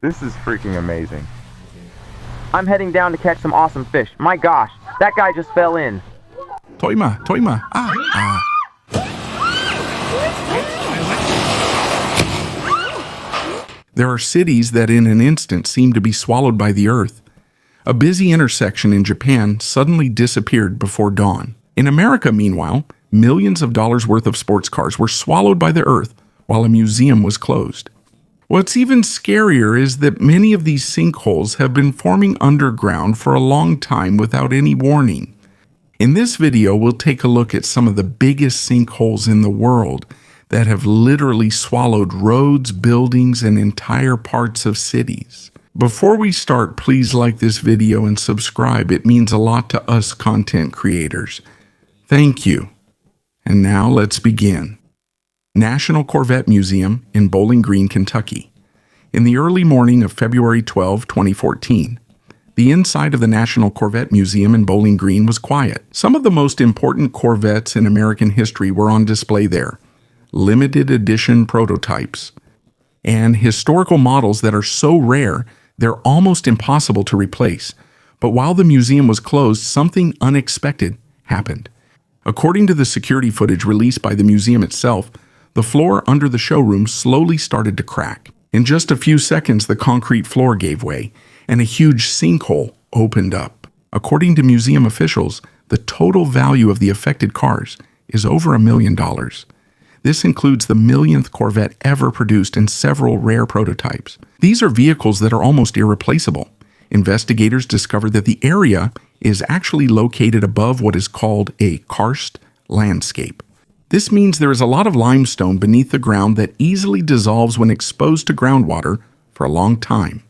This is freaking amazing. I'm heading down to catch some awesome fish. My gosh, that guy just fell in. Toima. There are cities that in an instant seem to be swallowed by the earth. A busy intersection in Japan suddenly disappeared before dawn. In America, meanwhile, millions of dollars worth of sports cars were swallowed by the earth while a museum was closed. What's even scarier is that many of these sinkholes have been forming underground for a long time without any warning. In this video, we'll take a look at some of the biggest sinkholes in the world that have literally swallowed roads, buildings, and entire parts of cities. Before we start, please like this video and subscribe. It means a lot to us content creators. Thank you. And now let's begin. National Corvette Museum in Bowling Green, Kentucky. In the early morning of February 12, 2014, the inside of the National Corvette Museum in Bowling Green was quiet. Some of the most important Corvettes in American history were on display there. Limited edition prototypes and historical models that are so rare they're almost impossible to replace. But while the museum was closed, something unexpected happened. According to the security footage released by the museum itself, the floor under the showroom slowly started to crack. In just a few seconds, the concrete floor gave way, and a huge sinkhole opened up. According to museum officials, the total value of the affected cars is over $1 million. This includes the millionth Corvette ever produced and several rare prototypes. These are vehicles that are almost irreplaceable. Investigators discovered that the area is actually located above what is called a karst landscape. This means there is a lot of limestone beneath the ground that easily dissolves when exposed to groundwater for a long time.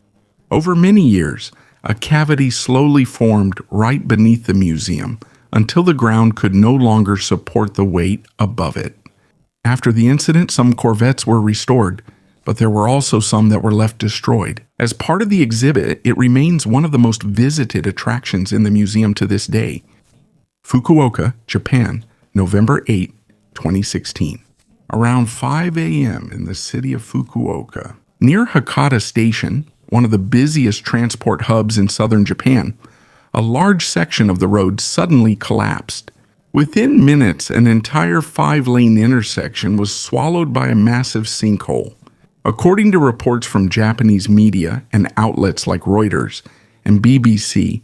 Over many years, a cavity slowly formed right beneath the museum until the ground could no longer support the weight above it. After the incident, some Corvettes were restored, but there were also some that were left destroyed. As part of the exhibit, it remains one of the most visited attractions in the museum to this day. Fukuoka, Japan, November 8, 2016. Around 5 a.m. in the city of Fukuoka, near Hakata Station, one of the busiest transport hubs in southern Japan, a large section of the road suddenly collapsed. Within minutes, an entire 5-lane intersection was swallowed by a massive sinkhole. According to reports from Japanese media and outlets like Reuters and BBC,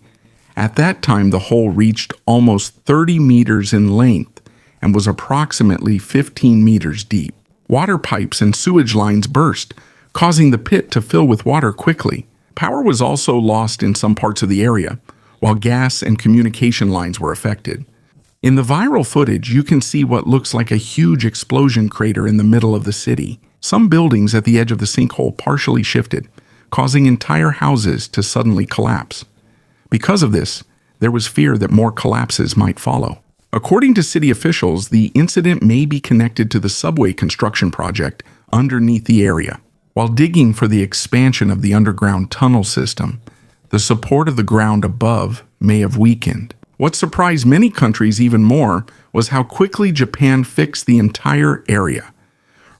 at that time the hole reached almost 30 meters in length and was approximately 15 meters deep. Water pipes and sewage lines burst, causing the pit to fill with water quickly. Power was also lost in some parts of the area, while gas and communication lines were affected. In the viral footage, you can see what looks like a huge explosion crater in the middle of the city. Some buildings at the edge of the sinkhole partially shifted, causing entire houses to suddenly collapse. Because of this, there was fear that more collapses might follow. According to city officials, the incident may be connected to the subway construction project underneath the area. While digging for the expansion of the underground tunnel system, the support of the ground above may have weakened. What surprised many countries even more was how quickly Japan fixed the entire area.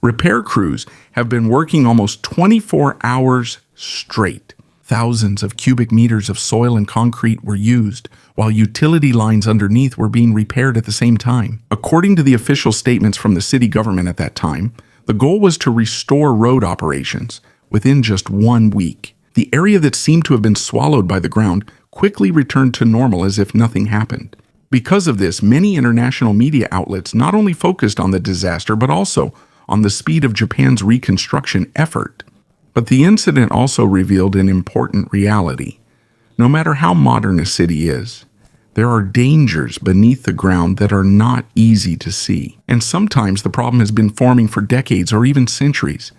Repair crews have been working almost 24 hours straight. Thousands of cubic meters of soil and concrete were used, while utility lines underneath were being repaired at the same time. According to the official statements from the city government at that time, the goal was to restore road operations within just 1 week. The area that seemed to have been swallowed by the ground quickly returned to normal as if nothing happened. Because of this, many international media outlets not only focused on the disaster but also on the speed of Japan's reconstruction effort. But the incident also revealed an important reality. No matter how modern a city is, there are dangers beneath the ground that are not easy to see. And sometimes the problem has been forming for decades or even centuries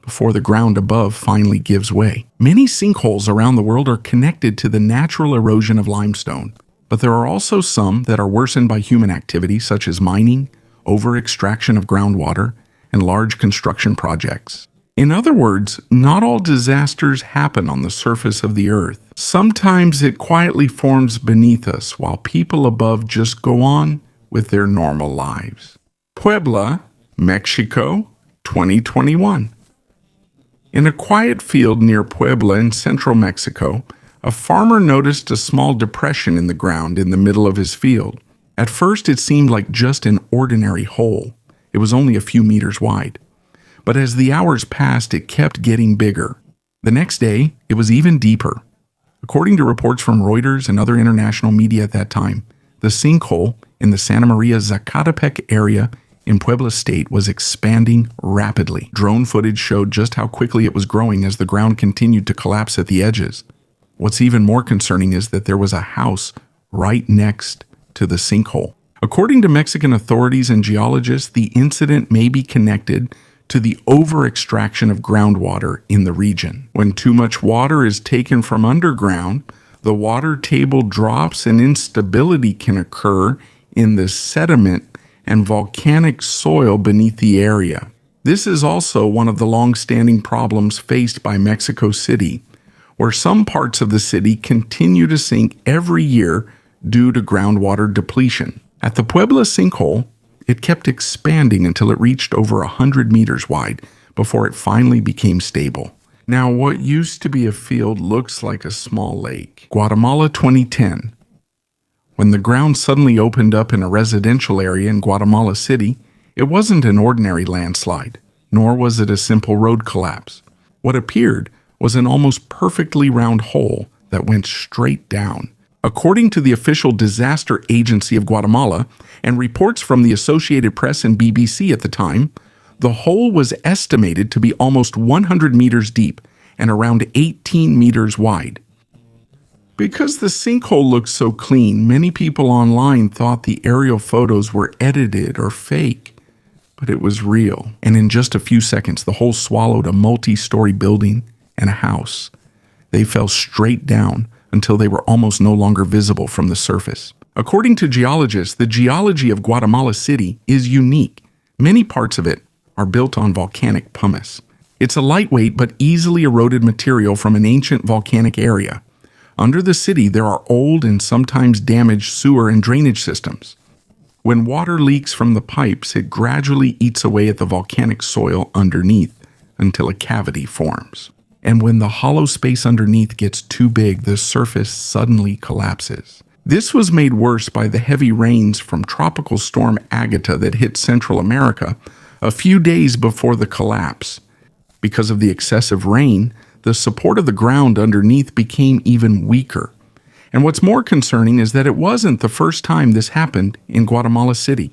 before the ground above finally gives way. Many sinkholes around the world are connected to the natural erosion of limestone, but there are also some that are worsened by human activity such as mining, over-extraction of groundwater, and large construction projects. In other words, not all disasters happen on the surface of the earth. Sometimes it quietly forms beneath us while people above just go on with their normal lives. Puebla, Mexico, 2021. In a quiet field near Puebla in central Mexico, a farmer noticed a small depression in the ground in the middle of his field. At first, it seemed like just an ordinary hole. It was only a few meters wide. But as the hours passed, it kept getting bigger. The next day, it was even deeper. According to reports from Reuters and other international media at that time, the sinkhole in the Santa Maria Zacatepec area in Puebla State was expanding rapidly. Drone footage showed just how quickly it was growing as the ground continued to collapse at the edges. What's even more concerning is that there was a house right next to the sinkhole. According to Mexican authorities and geologists, the incident may be connected to the over-extraction of groundwater in the region. When too much water is taken from underground, the water table drops and instability can occur in the sediment and volcanic soil beneath the area. This is also one of the long-standing problems faced by Mexico City, where some parts of the city continue to sink every year due to groundwater depletion. At the Puebla sinkhole, it kept expanding until it reached over 100 meters wide before it finally became stable. Now, what used to be a field looks like a small lake. Guatemala 2010. When the ground suddenly opened up in a residential area in Guatemala City, it wasn't an ordinary landslide, nor was it a simple road collapse. What appeared was an almost perfectly round hole that went straight down. According to the official disaster agency of Guatemala and reports from the Associated Press and BBC at the time, the hole was estimated to be almost 100 meters deep and around 18 meters wide. Because the sinkhole looked so clean, many people online thought the aerial photos were edited or fake, but it was real. And in just a few seconds, the hole swallowed a multi-story building and a house. They fell straight down until they were almost no longer visible from the surface. According to geologists, the geology of Guatemala City is unique. Many parts of it are built on volcanic pumice. It's a lightweight but easily eroded material from an ancient volcanic area. Under the city, there are old and sometimes damaged sewer and drainage systems. When water leaks from the pipes, it gradually eats away at the volcanic soil underneath until a cavity forms. And when the hollow space underneath gets too big, the surface suddenly collapses. This was made worse by the heavy rains from Tropical Storm Agatha that hit Central America a few days before the collapse. Because of the excessive rain, the support of the ground underneath became even weaker. And what's more concerning is that it wasn't the first time this happened in Guatemala City.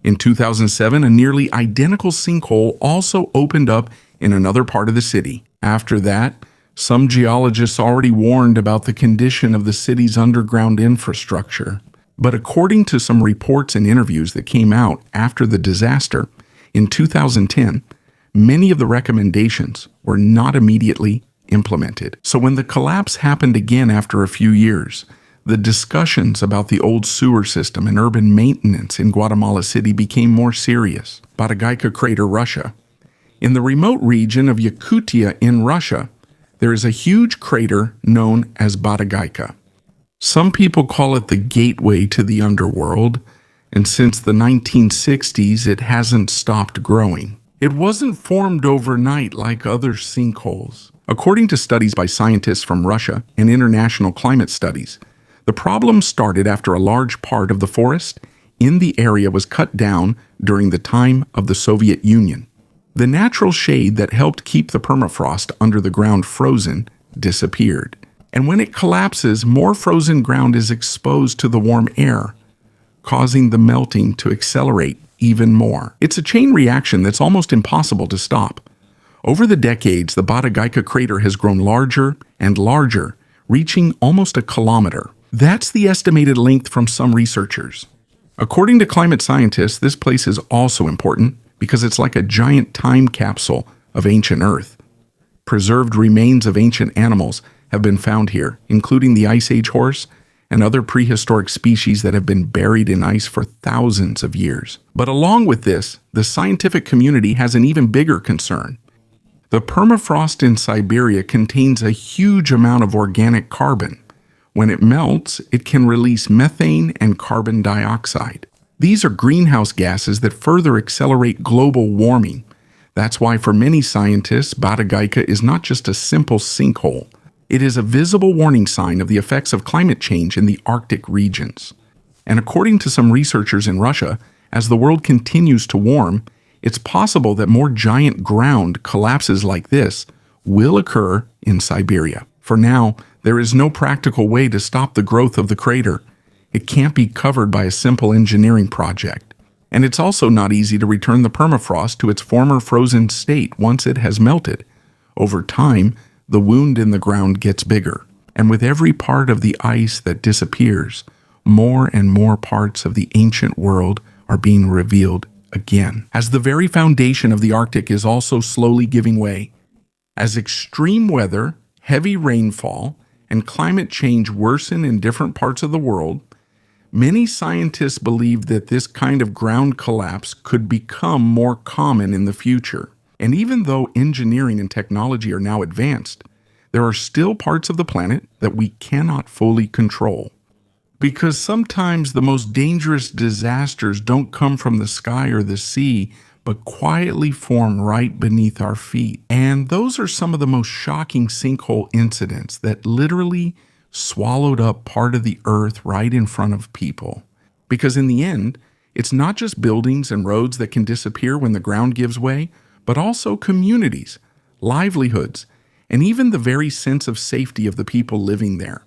In 2007, a nearly identical sinkhole also opened up in another part of the city. After that, some geologists already warned about the condition of the city's underground infrastructure. But according to some reports and interviews that came out after the disaster, in 2010, many of the recommendations were not immediately implemented. So when the collapse happened again after a few years, the discussions about the old sewer system and urban maintenance in Guatemala City became more serious. Batagayka crater, Russia. In the remote region of Yakutia in Russia, there is a huge crater known as Batagayka. Some people call it the gateway to the underworld, and since the 1960s, it hasn't stopped growing. It wasn't formed overnight like other sinkholes. According to studies by scientists from Russia and international climate studies, the problem started after a large part of the forest in the area was cut down during the time of the Soviet Union. The natural shade that helped keep the permafrost under the ground frozen disappeared. And when it collapses, more frozen ground is exposed to the warm air, causing the melting to accelerate even more. It's a chain reaction that's almost impossible to stop. Over the decades, the Batagayka crater has grown larger and larger, reaching almost a kilometer. That's the estimated length from some researchers. According to climate scientists, this place is also important because it's like a giant time capsule of ancient Earth. Preserved remains of ancient animals have been found here, including the Ice Age horse and other prehistoric species that have been buried in ice for thousands of years. But along with this, the scientific community has an even bigger concern. The permafrost in Siberia contains a huge amount of organic carbon. When it melts, it can release methane and carbon dioxide. These are greenhouse gases that further accelerate global warming. That's why for many scientists, Batagayka is not just a simple sinkhole. It is a visible warning sign of the effects of climate change in the Arctic regions. And according to some researchers in Russia, as the world continues to warm, it's possible that more giant ground collapses like this will occur in Siberia. For now, there is no practical way to stop the growth of the crater. It can't be covered by a simple engineering project. And it's also not easy to return the permafrost to its former frozen state once it has melted. Over time, the wound in the ground gets bigger. And with every part of the ice that disappears, more and more parts of the ancient world are being revealed again. As the very foundation of the Arctic is also slowly giving way, as extreme weather, heavy rainfall, and climate change worsen in different parts of the world, many scientists believe that this kind of ground collapse could become more common in the future. And even though engineering and technology are now advanced, there are still parts of the planet that we cannot fully control. Because sometimes the most dangerous disasters don't come from the sky or the sea, but quietly form right beneath our feet. And those are some of the most shocking sinkhole incidents that literally swallowed up part of the earth right in front of people. Because in the end, it's not just buildings and roads that can disappear when the ground gives way, but also communities, livelihoods, and even the very sense of safety of the people living there.